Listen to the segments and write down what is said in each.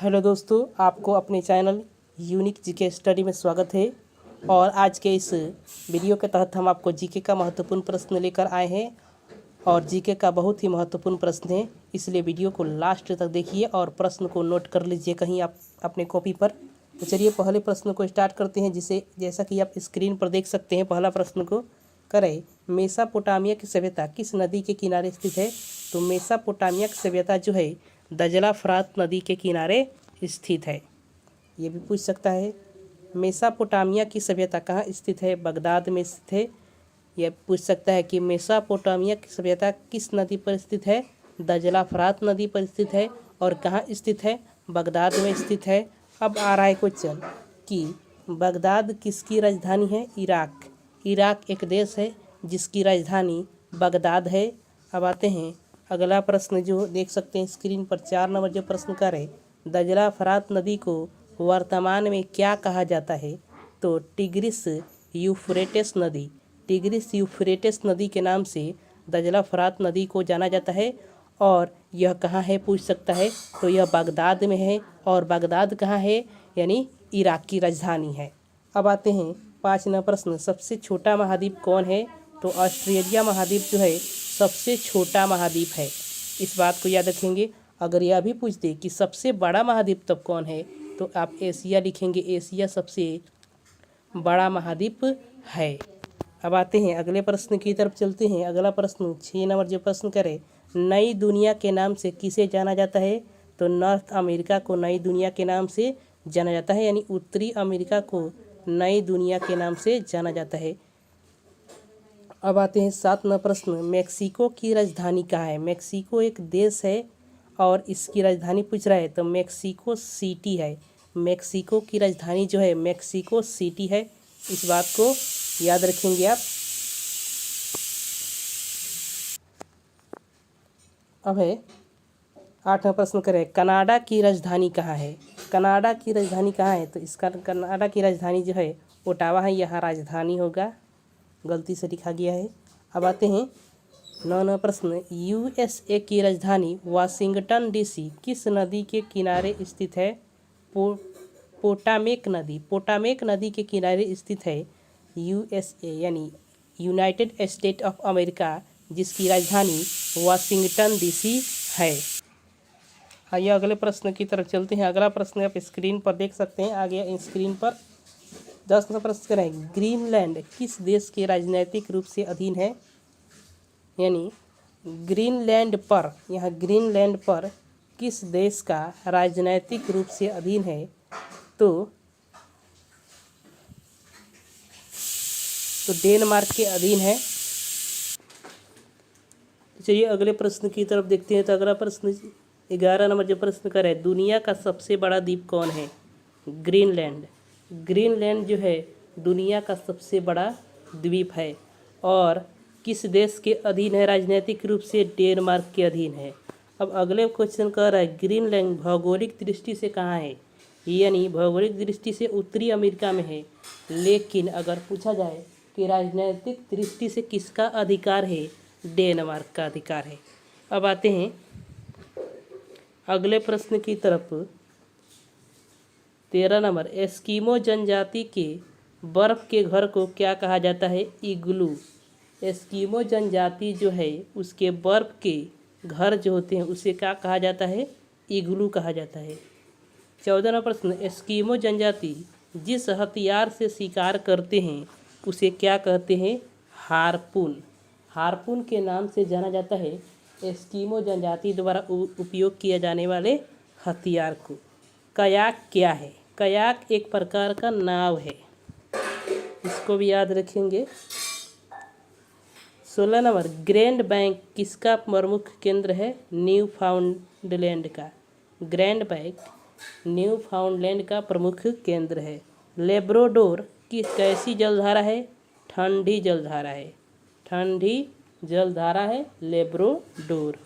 Hello दोस्तों, आपको अपने चैनल यूनिक जीके स्टडी में स्वागत है। और आज के इस वीडियो के तहत हम आपको जीके का महत्वपूर्ण प्रश्न लेकर आए हैं। और जीके का बहुत ही महत्वपूर्ण प्रश्न है, इसलिए वीडियो को लास्ट तक देखिए और प्रश्न को नोट कर लीजिए कहीं आप अपने कॉपी पर। तो चलिए पहले प्रश्न को स्टार्ट करते हैं, जिसे जैसा कि आप स्क्रीन पर देख सकते हैं। पहला प्रश्न को करें, मेसोपोटामिया की सभ्यता किस नदी के किनारे स्थित है। तो मेसोपोटामिया की सभ्यता जो है दजला फरात नदी के किनारे स्थित है। ये भी पूछ सकता है, मेसोपोटामिया की सभ्यता कहाँ स्थित है। बगदाद में स्थित है। यह पूछ सकता है कि मेसोपोटामिया की सभ्यता किस नदी पर स्थित है। दजला फरात नदी पर स्थित है। और कहाँ स्थित है, बगदाद में स्थित है। अब आ रहा है क्वेश्चन कि बगदाद किसकी राजधानी है। इराक। इराक एक देश है जिसकी राजधानी बगदाद है। अब आते हैं अगला प्रश्न, जो देख सकते हैं स्क्रीन पर 4 नंबर जो प्रश्न कर है, दजला फरात नदी को वर्तमान में क्या कहा जाता है। तो टिग्रिस यूफ्रेटिस नदी। टिग्रिस यूफ्रेटिस नदी के नाम से दजला फरात नदी को जाना जाता है। और यह कहाँ है पूछ सकता है, तो यह बगदाद में है। और बगदाद कहाँ है, यानी इराक की राजधानी है। अब आते हैं 5 नंबर प्रश्न, सबसे छोटा महाद्वीप कौन है। तो ऑस्ट्रेलिया महाद्वीप जो है सबसे छोटा महाद्वीप है। इस बात को याद रखेंगे। अगर यह भी पूछ दे कि सबसे बड़ा महाद्वीप तब कौन है, तो आप एशिया लिखेंगे। एशिया सबसे बड़ा महाद्वीप है। अब आते हैं अगले प्रश्न की तरफ चलते हैं। अगला प्रश्न 6 नंबर जो प्रश्न करे, नई दुनिया के नाम से किसे जाना जाता है। तो नॉर्थ अमेरिका को नई दुनिया के नाम से जाना जाता है, यानी उत्तरी अमेरिका को नई दुनिया के नाम से जाना जाता है। अब आते हैं 7 नंबर प्रश्न, मेक्सिको की राजधानी कहाँ है। मेक्सिको एक देश है और इसकी राजधानी पूछ रहा है, तो मेक्सिको सिटी है। मेक्सिको की राजधानी जो है मेक्सिको सिटी है। इस बात को याद रखेंगे आप। अब है 8वां प्रश्न करें, कनाडा की राजधानी कहाँ है। कनाडा की राजधानी कहाँ है। तो इसका कनाडा की राजधानी जो है ओटावा है, यहाँ राजधानी होगा, गलती से लिखा गया है। अब आते हैं 9वां प्रश्न, यूएसए की राजधानी वाशिंगटन डीसी किस नदी के किनारे स्थित है। पोटामेक नदी। पोटामेक नदी के किनारे स्थित है यूएसए, यानी यूनाइटेड स्टेट ऑफ अमेरिका, जिसकी राजधानी वाशिंगटन डीसी है। आइए अगले प्रश्न की तरफ चलते हैं। अगला प्रश्न आप स्क्रीन पर देख सकते हैं। आगे स्क्रीन पर 10वां प्रश्न करें, ग्रीनलैंड किस देश के राजनीतिक रूप से अधीन है। यानी ग्रीनलैंड पर, यहाँ ग्रीनलैंड पर किस देश का राजनीतिक रूप से अधीन है। तो डेनमार्क के अधीन है। चलिए अगले प्रश्न की तरफ देखते हैं। तो अगला प्रश्न 11 नंबर जो प्रश्न कर है, दुनिया का सबसे बड़ा द्वीप कौन है। ग्रीनलैंड। ग्रीनलैंड जो है दुनिया का सबसे बड़ा द्वीप है और किस देश के अधीन है राजनीतिक रूप से। डेनमार्क के अधीन है। अब अगले क्वेश्चन कर रहा है, ग्रीनलैंड भौगोलिक दृष्टि से कहाँ है। यानी भौगोलिक दृष्टि से उत्तरी अमेरिका में है, लेकिन अगर पूछा जाए कि राजनीतिक दृष्टि से किसका अधिकार है, डेनमार्क का अधिकार है। अब आते हैं अगले प्रश्न की तरफ। 13 नंबर, एस्किमो जनजाति के बर्फ़ के घर को क्या कहा जाता है। इग्लू। एस्किमो जनजाति जो है उसके बर्फ़ के घर जो होते हैं उसे क्या कहा जाता है, इग्लू कहा जाता है। 14वां प्रश्न, एस्किमो जनजाति जिस हथियार से शिकार करते हैं उसे क्या कहते हैं। हार्पून। हार्पून के नाम से जाना जाता है एस्किमो जनजाति द्वारा उपयोग किए जाने वाले हथियार को। कयाक क्या है। कयाक एक प्रकार का नाव है, इसको भी याद रखेंगे। 16 नंबर, ग्रैंड बैंक किसका प्रमुख केंद्र है। न्यू फाउंडलैंड का। ग्रैंड बैंक न्यू फाउंडलैंड का प्रमुख केंद्र है। लेब्राडोर की कैसी जलधारा है। ठंडी जलधारा है। ठंडी जलधारा है लेब्राडोर।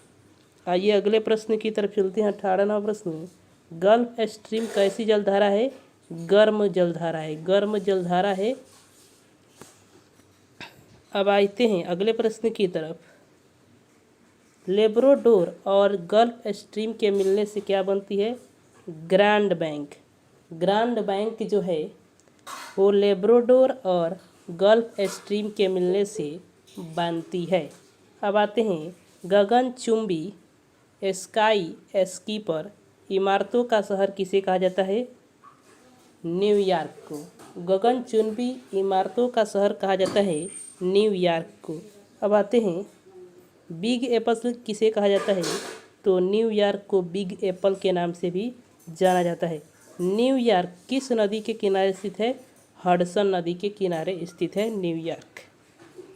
आइए अगले प्रश्न की तरफ चलते हैं। 18वां प्रश्न, गल्फ स्ट्रीम कैसी जलधारा है। गर्म जलधारा है। गर्म जलधारा है। अब आते हैं अगले प्रश्न की तरफ। लेब्राडोर और गल्फ स्ट्रीम के मिलने से क्या बनती है। Grand bank. ग्रैंड बैंक जो है वो लेब्राडोर और गल्फ स्ट्रीम के मिलने से बनती है। अब आते हैं गगनचुंबी स्काई स्कीपर इमारतों का शहर किसे कहा जाता है? न्यूयॉर्क को। गगनचुंबी इमारतों का शहर कहा जाता है न्यूयॉर्क को। अब आते हैं बिग एप्पल किसे कहा जाता है? तो न्यूयॉर्क को बिग एप्पल के नाम से भी जाना जाता है। न्यूयॉर्क किस नदी के किनारे स्थित है? हडसन नदी के किनारे स्थित है न्यूयॉर्क।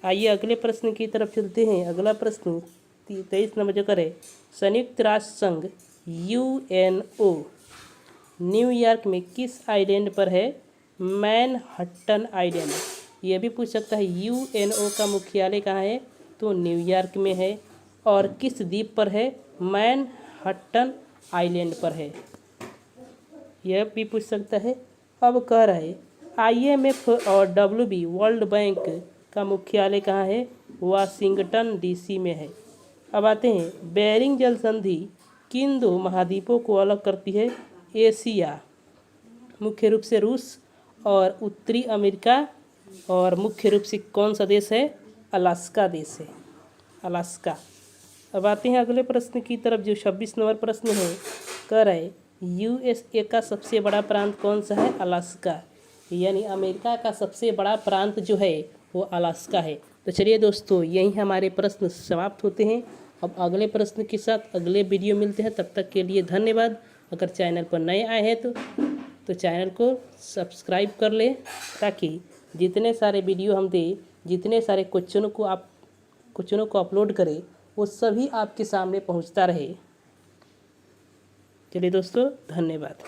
आइए अगले प्रश्न की तरफ चलते हैं। अगला प्रश्न 23 नंबर जो करे, संयुक्त राष्ट्र संघ UNO न्यूयॉर्क में किस आइलैंड पर है? Manhattan island. यह भी पूछ सकता है UNO का मुख्यालय कहाँ है? तो न्यूयॉर्क में है। और किस द्वीप पर है? मैनहट्टन आइलैंड पर है। यह भी पूछ सकता है। अब कह रहा है IMF और WB वर्ल्ड बैंक का मुख्यालय कहाँ है? वाशिंगटन DC में है। अब आते हैं बेरिंग जल संधि किन दो महाद्वीपों को अलग करती है? एशिया मुख्य रूप से रूस और उत्तरी अमेरिका, और मुख्य रूप से कौन सा देश है? अलास्का देश है, अलास्का। अब आते हैं अगले प्रश्न की तरफ जो 26 नंबर प्रश्न है। कह रहे USA का सबसे बड़ा प्रांत कौन सा है? अलास्का। यानी अमेरिका का सबसे बड़ा प्रांत जो है वो अलास्का है। तो चलिए दोस्तों, यही हमारे प्रश्न समाप्त होते हैं। अब अगले प्रश्न के साथ अगले वीडियो मिलते हैं। तब तक के लिए धन्यवाद। अगर चैनल पर नए आए हैं तो चैनल को सब्सक्राइब कर लें, ताकि जितने सारे वीडियो हम दें, जितने सारे क्वेश्चनों को अपलोड करें, वो सभी आपके सामने पहुंचता रहे। चलिए दोस्तों, धन्यवाद।